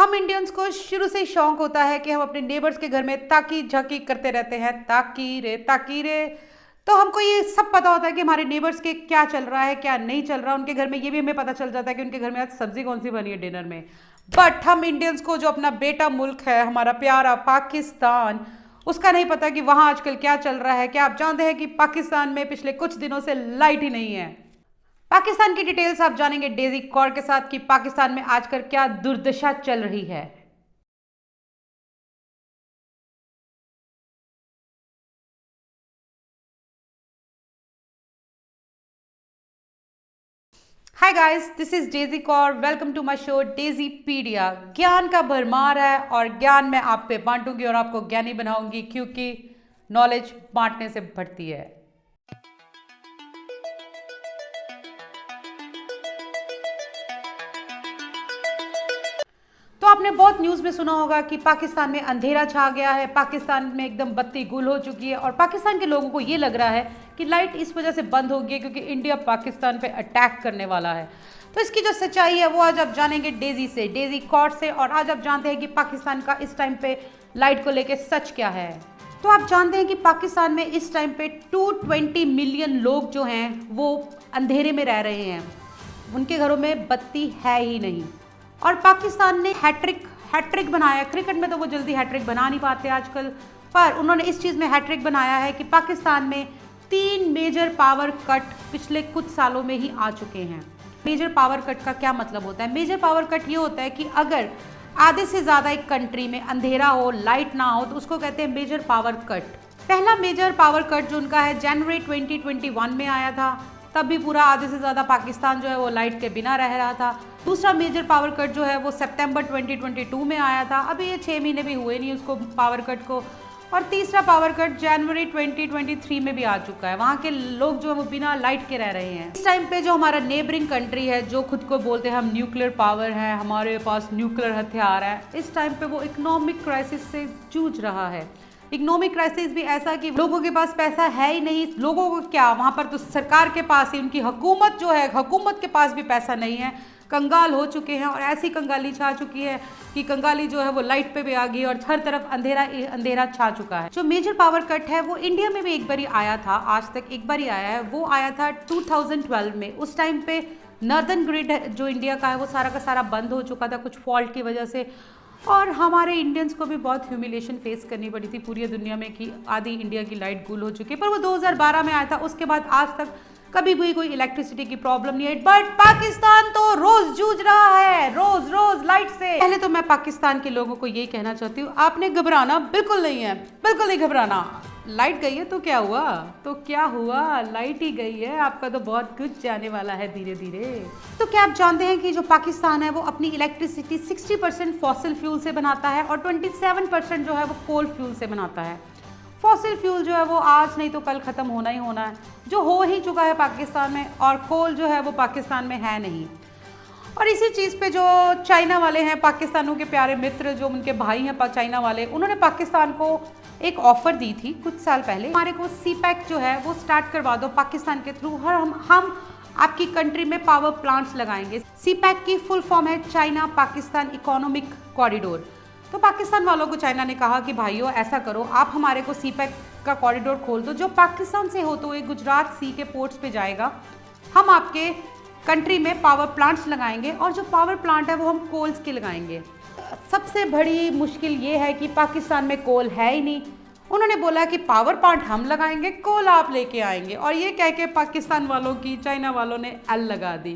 हम इंडियंस को शुरू से ही शौक होता है कि हम अपने नेबर्स के घर में ताकी झाकी करते रहते हैं, ताकी रे। तो हमको ये सब पता होता है कि हमारे नेबर्स के क्या चल रहा है, क्या नहीं चल रहा। उनके घर में ये भी हमें पता चल जाता है कि उनके घर में आज सब्जी कौन सी बनी है डिनर में। बट हम इंडियंस को जो अपना बेटा मुल्क है, हमारा प्यारा पाकिस्तान, उसका नहीं पता कि वहाँ आजकल क्या चल रहा है। क्या आप जानते हैं कि पाकिस्तान में पिछले कुछ दिनों से लाइट ही नहीं है। पाकिस्तान की डिटेल्स आप जानेंगे डेजी कौर के साथ कि पाकिस्तान में आजकल क्या दुर्दशा चल रही है। Hi guys, this is Daisy Kaur. Welcome to my show Daisypedia. ज्ञान का भरमार है और ज्ञान मैं आप पे बांटूंगी और आपको ज्ञानी बनाऊंगी, क्योंकि नॉलेज बांटने से बढ़ती है। तो आपने बहुत न्यूज़ में सुना होगा कि पाकिस्तान में अंधेरा छा गया है, पाकिस्तान में एकदम बत्ती गुल हो चुकी है और पाकिस्तान के लोगों को ये लग रहा है कि लाइट इस वजह से बंद हो गई है क्योंकि इंडिया पाकिस्तान पे अटैक करने वाला है। तो इसकी जो सच्चाई है वो आज आप जानेंगे डेजी कौर से। और आज आप जानते हैं कि पाकिस्तान का इस टाइम पे लाइट को लेकर सच क्या है। तो आप जानते हैं कि पाकिस्तान में इस टाइम पे 220 मिलियन लोग जो हैं वो अंधेरे में रह रहे हैं, उनके घरों में बत्ती है ही नहीं। और पाकिस्तान ने हैट्रिक बनाया। क्रिकेट में तो वो जल्दी हैट्रिक बना नहीं पाते आजकल, पर उन्होंने इस चीज़ में हैट्रिक बनाया है कि पाकिस्तान में 3 मेजर पावर कट पिछले कुछ सालों में ही आ चुके हैं। मेजर पावर कट का क्या मतलब होता है? मेजर पावर कट ये होता है कि अगर आधे से ज़्यादा एक कंट्री में अंधेरा हो, लाइट ना हो, तो उसको कहते हैं मेजर पावर कट। पहला मेजर पावर कट जो उनका है जनवरी 2021 में आया था, तब भी पूरा आधे से ज़्यादा पाकिस्तान जो है वो लाइट के बिना रह रहा था। दूसरा मेजर पावर कट जो है वो सितंबर 2022 में आया था, अभी ये 6 महीने भी हुए नहीं उसको पावर कट को। और तीसरा पावर कट जनवरी 2023 में भी आ चुका है। वहाँ के लोग जो है वो बिना लाइट के रह रहे हैं। इस टाइम पे जो हमारा नेबरिंग कंट्री है, जो खुद को बोलते हैं हम न्यूक्लियर पावर है, हमारे पास न्यूक्लियर हथियार है, इस टाइम पे वो इकोनॉमिक क्राइसिस से जूझ रहा है। इकोनॉमिक क्राइसिस भी ऐसा कि लोगों के पास पैसा है ही नहीं। लोगों को क्या, वहाँ पर तो सरकार के पास ही, उनकी हुकूमत जो है, हुकूमत के पास भी पैसा नहीं है। कंगाल हो चुके हैं और ऐसी कंगाली छा चुकी है कि कंगाली जो है वो लाइट पे भी आ गई और हर तरफ अंधेरा अंधेरा छा चुका है। जो मेजर पावर कट है वो इंडिया में भी एक बार ही आया था, आज तक एक बार ही आया है। वो आया था 2012 में। उस टाइम पे नॉर्दर्न ग्रिड जो इंडिया का है वो सारा का सारा बंद हो चुका था कुछ फॉल्ट की वजह से, और हमारे इंडियंस को भी बहुत ह्यूमिलेशन फेस करनी पड़ी थी पूरी दुनिया में कि आधी इंडिया की लाइट गुल हो चुकी है। पर वो 2012 में आया था, उसके बाद आज तक कभी भी कोई इलेक्ट्रिसिटी की प्रॉब्लम नहीं है। बट पाकिस्तान तो रोज जूझ रहा है, रोज लाइट से। पहले तो मैं पाकिस्तान के लोगों को यही कहना चाहती हूँ, आपने घबराना बिल्कुल नहीं है, बिल्कुल नहीं घबराना। लाइट गई है तो क्या हुआ, तो क्या हुआ, लाइट ही गई है, आपका तो बहुत कुछ जाने वाला है धीरे धीरे। तो क्या आप जानते हैं कि जो पाकिस्तान है वो अपनी इलेक्ट्रिसिटी 60% फॉसिल फ्यूल से बनाता है और 27% जो है वो कोल फ्यूल से बनाता है। फॉसिल फ्यूल जो है वो आज नहीं तो कल ख़त्म होना ही होना है, जो हो ही चुका है पाकिस्तान में, और कोल जो है वो पाकिस्तान में है नहीं। और इसी चीज़ पे जो चाइना वाले हैं, पाकिस्तानों के प्यारे मित्र, जो उनके भाई हैं चाइना वाले, उन्होंने पाकिस्तान को एक ऑफ़र दी थी कुछ साल पहले, हमारे को सीपैक जो है वो स्टार्ट करवा दो पाकिस्तान के थ्रू, और हम आपकी कंट्री में पावर प्लांट्स लगाएंगे। सीपैक की फुल फॉर्म है चाइना पाकिस्तान इकोनॉमिक कॉरिडोर। तो पाकिस्तान वालों को चाइना ने कहा कि भाइयों ऐसा करो, आप हमारे को सीपैक का कॉरिडोर खोल दो, जो पाकिस्तान से होते हुए गुजरात सी के पोर्ट्स पे जाएगा। हम आपके कंट्री में पावर प्लांट्स लगाएंगे और जो पावर प्लांट है वो हम कोल्स के लगाएंगे। सबसे बड़ी मुश्किल ये है कि पाकिस्तान में कोल है ही नहीं। उन्होंने बोला कि पावर प्लांट हम लगाएंगे, कोल आप लेके आएंगे, और ये कह के पाकिस्तान वालों की चाइना वालों ने एल लगा दी।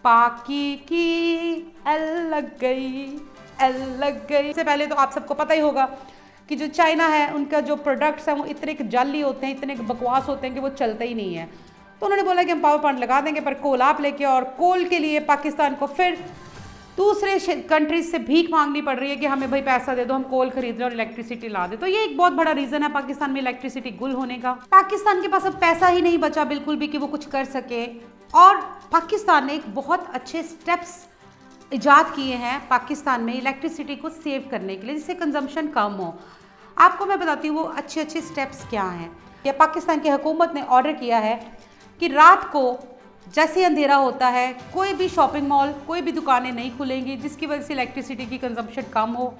पाकी की एल लग गई, एल लग गई। इससे पहले तो आप सबको पता ही होगा कि जो चाइना है उनका जो प्रोडक्ट्स हैं वो इतने जाली होते हैं, इतने बकवास होते हैं कि वो चलते ही नहीं है। तो उन्होंने बोला कि हम पावर प्लांट लगा देंगे पर कोल आप लेके, और कोल के लिए पाकिस्तान को फिर दूसरे कंट्रीज से भीख मांगनी पड़ रही है कि हमें भाई पैसा दे दो, हम कोल खरीद लें और इलेक्ट्रिसिटी ला दे। तो ये एक बहुत बड़ा रीज़न है पाकिस्तान में इलेक्ट्रिसिटी गुल होने का। पाकिस्तान के पास अब पैसा ही नहीं बचा बिल्कुल भी कि वो कुछ कर सके, और पाकिस्तान ने एक बहुत अच्छे स्टेप्स इजाद किए हैं पाकिस्तान में इलेक्ट्रिसिटी को सेव करने के लिए, जिससे कंजम्पशन कम हो। आपको मैं बताती हूँ वो अच्छे अच्छे स्टेप्स क्या हैं। या पाकिस्तान की हुकूमत ने ऑर्डर किया है कि रात को जैसे अंधेरा होता है कोई भी शॉपिंग मॉल, कोई भी दुकानें नहीं खुलेंगी, जिसकी वजह से इलेक्ट्रिसिटी की कंजम्पशन कम हो।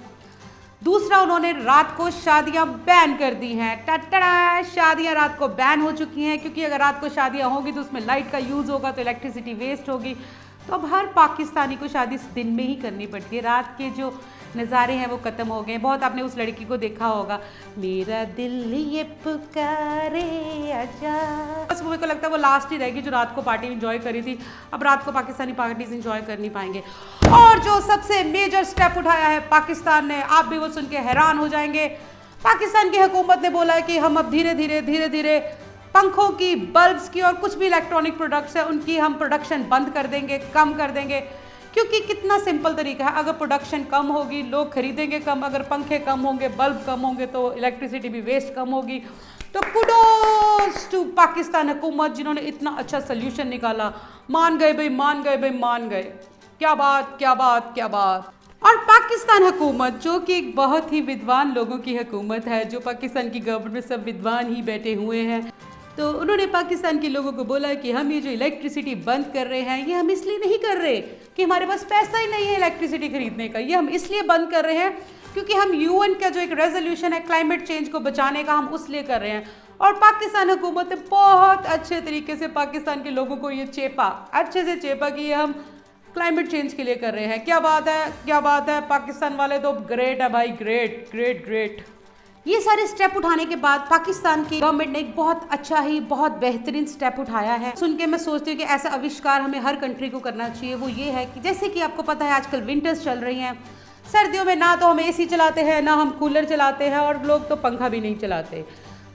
दूसरा, उन्होंने रात को शादियां बैन कर दी हैं। टटड़ा, शादियां रात को बैन हो चुकी हैं, क्योंकि अगर रात को शादियां होगी तो उसमें लाइट का यूज़ होगा तो इलेक्ट्रिसिटी वेस्ट होगी। तो अब हर पाकिस्तानी को शादी दिन में ही करनी पड़ती है। रात के जो नज़ारे हैं वो ख़त्म हो गए। बहुत आपने उस लड़की को देखा होगा, मेरा दिल ये पुकारे आजा। बस मुझे को लगता है वो लास्ट ही रहेगी जो रात को पार्टी इंजॉय करी थी। अब रात को पाकिस्तानी पार्टीज इंजॉय कर नहीं पाएंगे। और जो सबसे मेजर स्टेप उठाया है पाकिस्तान ने, आप भी वो सुन के हैरान हो जाएंगे। पाकिस्तान की हुकूमत ने बोला है कि हम अब धीरे धीरे पंखों की, बल्ब्स की और कुछ भी इलेक्ट्रॉनिक प्रोडक्ट्स है उनकी हम प्रोडक्शन बंद कर देंगे, कम कर देंगे। क्योंकि कितना सिंपल तरीका है, अगर प्रोडक्शन कम होगी लोग खरीदेंगे कम, अगर पंखे कम होंगे, बल्ब कम होंगे तो इलेक्ट्रिसिटी भी वेस्ट कम होगी। तो कुडोस टू पाकिस्तान हुकूमत जिन्होंने इतना अच्छा सोल्यूशन निकाला। मान गए भाई, मान गए भाई, मान गए। क्या बात, क्या बात, क्या बात। और पाकिस्तान हुकूमत जो कि एक बहुत ही विद्वान लोगों की हुकूमत है, जो पाकिस्तान की गवर्नमेंट में सब विद्वान ही बैठे हुए हैं, तो उन्होंने पाकिस्तान के लोगों को बोला कि हम ये जो इलेक्ट्रिसिटी बंद कर रहे हैं ये हम इसलिए नहीं कर रहे कि हमारे पास पैसा ही नहीं है इलेक्ट्रिसिटी खरीदने का। ये हम इसलिए बंद कर रहे हैं क्योंकि हम यूएन का जो एक रेजोल्यूशन है क्लाइमेट चेंज को बचाने का, हम उसलिए कर रहे हैं। और पाकिस्तान हुकूमत ने बहुत अच्छे तरीके से पाकिस्तान के लोगों को ये चेपा, अच्छे से चेपा कि ये हम क्लाइमेट चेंज के लिए कर रहे हैं। क्या बात है, क्या बात है। पाकिस्तान वाले तो ग्रेट है भाई, ग्रेट ग्रेट ग्रेट। ये सारे स्टेप उठाने के बाद पाकिस्तान की गवर्नमेंट ने एक बहुत अच्छा ही, बहुत बेहतरीन स्टेप उठाया है। सुन के मैं सोचती हूँ कि ऐसा आविष्कार हमें हर कंट्री को करना चाहिए। वो ये है कि जैसे कि आपको पता है आजकल विंटर्स चल रही हैं, सर्दियों में ना तो हम एसी चलाते हैं ना हम कूलर चलाते हैं, और लोग तो पंखा भी नहीं चलाते।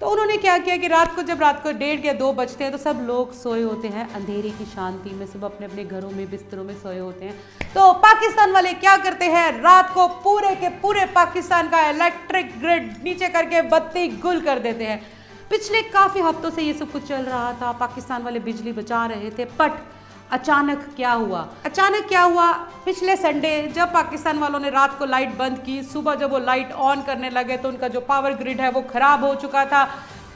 तो उन्होंने क्या किया कि रात को जब रात को 1:30 या 2 बजते हैं तो सब लोग सोए होते हैं अंधेरे की शांति में, सब अपने अपने घरों में बिस्तरों में सोए होते हैं। तो पाकिस्तान वाले क्या करते हैं, रात को पूरे के पूरे पाकिस्तान का इलेक्ट्रिक ग्रिड नीचे करके बत्ती गुल कर देते हैं। पिछले काफ़ी हफ्तों से ये सब कुछ चल रहा था, पाकिस्तान वाले बिजली बचा रहे थे। बट अचानक क्या हुआ, पिछले संडे जब पाकिस्तान वालों ने रात को लाइट बंद की, सुबह जब वो लाइट ऑन करने लगे तो उनका जो पावर ग्रिड है वो खराब हो चुका था।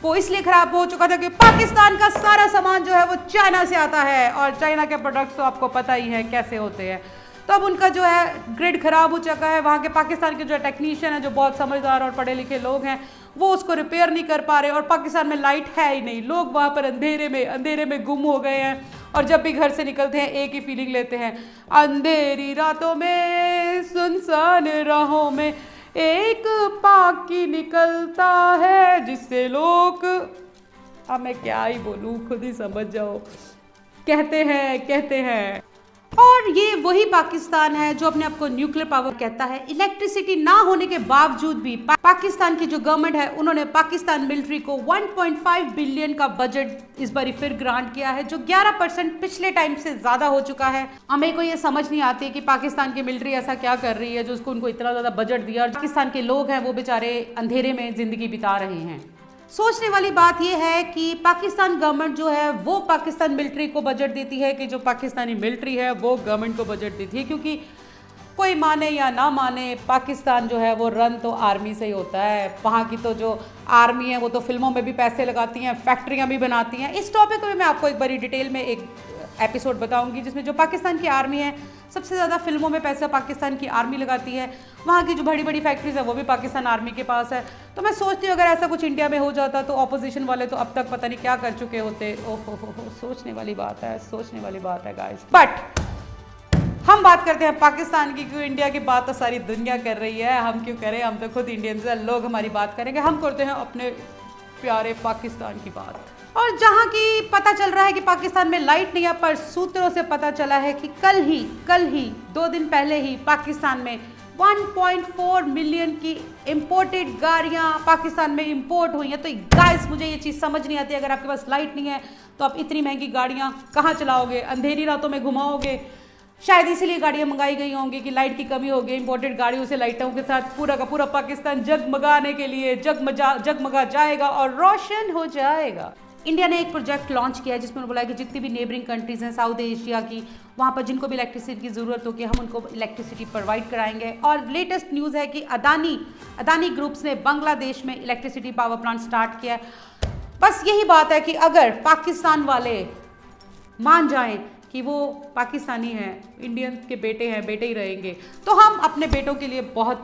वो इसलिए खराब हो चुका था कि पाकिस्तान का सारा सामान जो है वो चाइना से आता है, और चाइना के प्रोडक्ट्स तो आपको पता ही है कैसे होते हैं। तो अब उनका जो है ग्रिड खराब हो चुका है। वहाँ के पाकिस्तान के जो टेक्नीशियन है, जो बहुत समझदार और पढ़े लिखे लोग हैं, वो उसको रिपेयर नहीं कर पा रहे, और पाकिस्तान में लाइट है ही नहीं। लोग वहाँ पर अंधेरे में गुम हो गए हैं, और जब भी घर से निकलते हैं एक ही फीलिंग लेते हैं, अंधेरी रातों में सुनसान राहों में एक पाकी निकलता है जिससे लोग, अब मैं क्या ही बोलूँ, खुद ही समझ जाओ, कहते हैं। और ये वही पाकिस्तान है जो अपने आप को न्यूक्लियर पावर कहता है। इलेक्ट्रिसिटी ना होने के बावजूद भी पाकिस्तान की जो गवर्नमेंट है उन्होंने पाकिस्तान मिलिट्री को 1.5 बिलियन का बजट इस बार फिर ग्रांट किया है, जो 11% पिछले टाइम से ज्यादा हो चुका है। हमें को ये समझ नहीं आती कि पाकिस्तान की मिलिट्री ऐसा क्या कर रही है जो उसको उनको इतना ज्यादा बजट दिया, और पाकिस्तान के लोग हैं वो बेचारे अंधेरे में जिंदगी बिता रहे हैं। सोचने वाली बात यह है कि पाकिस्तान गवर्नमेंट जो है वो पाकिस्तान मिलिट्री को बजट देती है कि जो पाकिस्तानी मिलिट्री है वो गवर्नमेंट को बजट देती है, क्योंकि कोई माने या ना माने पाकिस्तान जो है वो रन तो आर्मी से ही होता है। वहाँ की तो जो आर्मी है वो तो फिल्मों में भी पैसे लगाती हैं, फैक्ट्रियाँ भी बनाती हैं। इस टॉपिक में मैं आपको एक बड़ी डिटेल में एक एपिसोड बताऊंगी जिसमें जो पाकिस्तान की आर्मी है, सबसे ज़्यादा फिल्मों में पैसा पाकिस्तान की आर्मी लगाती है। वहाँ की जो बड़ी बड़ी फैक्ट्रीज है वो भी पाकिस्तान आर्मी के पास है। तो मैं सोचती हूँ अगर ऐसा कुछ इंडिया में हो जाता तो ऑपोजिशन वाले तो अब तक पता नहीं क्या कर चुके होते। ओहो, सोचने वाली बात है गाइस। बट हम बात करते हैं पाकिस्तान की, क्यों इंडिया की बात तो सारी दुनिया कर रही है, हम क्यों करें, हम तो खुद इंडियंस हैं, लोग हमारी बात करेंगे, हम करते हैं अपने प्यारे पाकिस्तान की बात। और जहां की पता चल रहा है कि पाकिस्तान में लाइट नहीं है, पर सूत्रों से पता चला है कि कल ही 2 दिन पहले ही पाकिस्तान में 1.4 मिलियन की इंपोर्टेड गाड़ियां पाकिस्तान में इंपोर्ट हुई हैं। तो गाइस मुझे ये चीज़ समझ नहीं आती, अगर आपके पास लाइट नहीं है तो आप इतनी महंगी गाड़ियां कहाँ चलाओगे, अंधेरी रातों में घुमाओगे। शायद इसीलिए गाड़ियां मंगाई गई होंगी कि लाइट की कमी होगी, इंपोर्टेड गाड़ियों से लाइटों के साथ पूरा का पूरा पाकिस्तान जगमगाने के लिए जगमगा जाएगा और रोशन हो जाएगा। इंडिया ने एक प्रोजेक्ट लॉन्च किया है जिसमें बोला है कि जितनी भी नेबरिंग कंट्रीज हैं साउथ एशिया की, वहाँ पर जिनको भी इलेक्ट्रिसिटी की ज़रूरत होगी हम उनको इलेक्ट्रिसिटी प्रोवाइड कराएंगे। और लेटेस्ट न्यूज़ है कि अदानी ग्रुप्स ने बांग्लादेश में इलेक्ट्रिसिटी पावर प्लांट स्टार्ट किया है। बस यही बात है कि अगर पाकिस्तान वाले मान जाएं कि वो पाकिस्तानी हैं, इंडियन के बेटे हैं, बेटे ही रहेंगे, तो हम अपने बेटों के लिए बहुत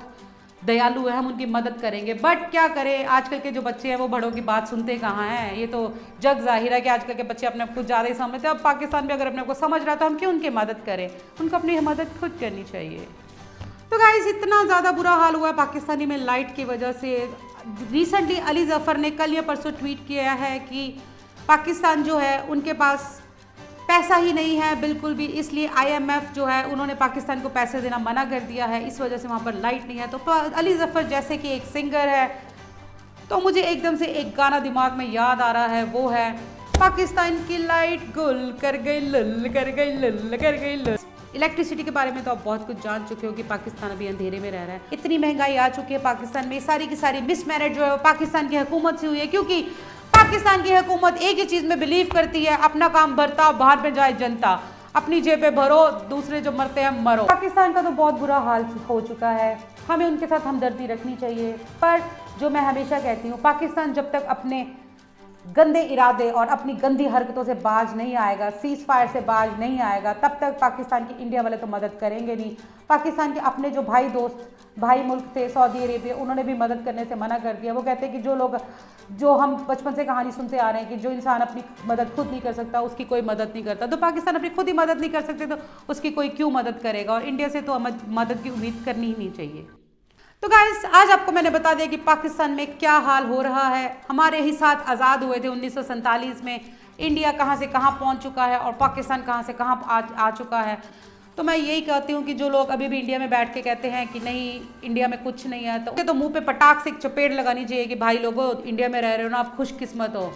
दयालु है, हम उनकी मदद करेंगे। बट क्या करें, आजकल के जो बच्चे हैं वो बड़ों की बात सुनते कहाँ हैं। ये तो जग जाहिर है कि आजकल के बच्चे अपने आप को ज़्यादा ही समझते हैं। अब पाकिस्तान भी अगर अपने आप को समझ रहा है तो हम क्यों उनकी मदद करें, उनको अपनी मदद खुद करनी चाहिए। तो गाइस, इतना ज़्यादा बुरा हाल हुआ है पाकिस्तानी में लाइट की वजह से। रिसेंटली अली जफ़र ने कल या परसों ट्वीट किया है कि पाकिस्तान जो है उनके पास पैसा ही नहीं है बिल्कुल भी, इसलिए IMF जो है उन्होंने पाकिस्तान को पैसे देना मना कर दिया है, इस वजह से वहाँ पर लाइट नहीं है। तो अली जफ़र जैसे कि एक सिंगर है, तो मुझे एकदम से एक गाना दिमाग में याद आ रहा है, वो है पाकिस्तान की लाइट गुल कर गई लुल कर गई लुल कर गई लुल। इलेक्ट्रिसिटी के बारे में तो आप बहुत कुछ जान चुके हो कि पाकिस्तान अभी अंधेरे में रह रहा है। इतनी महंगाई आ चुकी है पाकिस्तान में, सारी की सारी मिसमैनेज जो है वो पाकिस्तान की हुकूमत से हुई है, क्योंकि पाकिस्तान की हुकूमत एक ही चीज़ में बिलीव करती है, अपना काम भरता बाहर में जाए जनता, अपनी जेबें भरो, दूसरे जो मरते हैं मरो। पाकिस्तान का तो बहुत बुरा हाल हो चुका है, हमें उनके साथ हमदर्दी रखनी चाहिए। पर जो मैं हमेशा कहती हूँ, पाकिस्तान जब तक अपने गंदे इरादे और अपनी गंदी हरकतों से बाज नहीं आएगा, सीज फायर से बाज नहीं आएगा, तब तक पाकिस्तान की इंडिया वाले तो मदद करेंगे नहीं। पाकिस्तान के अपने जो भाई दोस्त भाई मुल्क थे सऊदी अरेबिया, उन्होंने भी मदद करने से मना कर दिया। वो कहते हैं कि जो हम बचपन से कहानी सुनते आ रहे हैं कि जो इंसान अपनी मदद खुद नहीं कर सकता उसकी कोई मदद नहीं करता, तो पाकिस्तान अपनी खुद ही मदद नहीं कर सकते तो उसकी कोई क्यों मदद करेगा। और इंडिया से तो मदद की उम्मीद करनी ही नहीं चाहिए। तो गाइस, आज आपको मैंने बता दिया कि पाकिस्तान में क्या हाल हो रहा है। हमारे ही साथ आज़ाद हुए थे 1947 में, इंडिया कहाँ से कहाँ पहुँच चुका है और पाकिस्तान कहाँ से कहाँ आ चुका है। तो मैं यही कहती हूँ कि जो लोग अभी भी इंडिया में बैठ के कहते हैं कि नहीं इंडिया में कुछ नहीं है, तो मुंह पे पटाख से एक चपेट लगानी चाहिए कि भाई लोगों, इंडिया में रह रहे हो ना, आप खुशकिस्मत हो।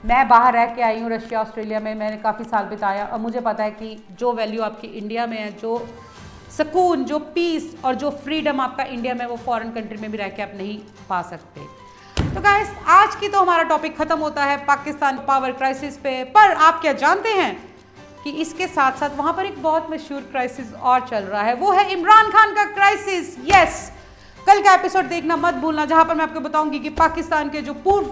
मैं बाहर रह के आई हूँ, रशिया ऑस्ट्रेलिया में मैंने काफ़ी साल बिताया और मुझे पता है कि जो वैल्यू आपकी इंडिया में है, जो सुकून, जो पीस और जो फ्रीडम आपका इंडिया में, वो फॉरेन कंट्री में भी रह के आप नहीं पा सकते। तो गाइस, आज की तो हमारा टॉपिक खत्म होता है पाकिस्तान पावर क्राइसिस पे। पर आप क्या जानते हैं कि इसके साथ साथ वहां पर एक बहुत मशहूर क्राइसिस और चल रहा है, वो है इमरान खान का क्राइसिस। यस, कल का एपिसोड देखना मत भूलना, जहां पर मैं आपको बताऊंगी कि पाकिस्तान के जो पूर्व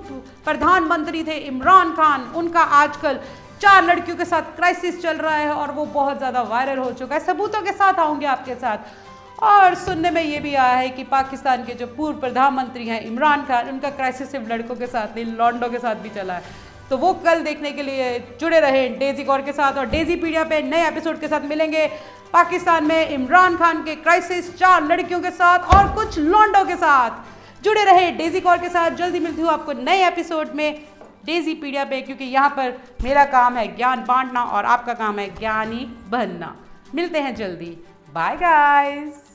प्रधानमंत्री थे इमरान खान, उनका आजकल 4 लड़कियों के साथ क्राइसिस चल रहा है और वो बहुत ज़्यादा वायरल हो चुका है। सबूतों के साथ आऊँगी आपके साथ। और सुनने में ये भी आया है कि पाकिस्तान के जो पूर्व प्रधानमंत्री हैं इमरान खान, उनका क्राइसिस सिर्फ लड़कों के साथ नहीं, लॉन्डो के साथ भी चला है। तो वो कल देखने के लिए जुड़े रहे डेजी कौर के साथ, और डेजी पीडिया पे नए एपिसोड के साथ मिलेंगे। पाकिस्तान में इमरान खान के क्राइसिस, 4 लड़कियों के साथ और कुछ लॉन्डो के साथ। जुड़े रहे डेजी कौर के साथ। जल्दी मिलती हूँ आपको नए एपिसोड में डेजी पीडिया पे, क्योंकि यहाँ पर मेरा काम है ज्ञान बांटना और आपका काम है ज्ञानी बनना। मिलते हैं जल्दी। Bye guys.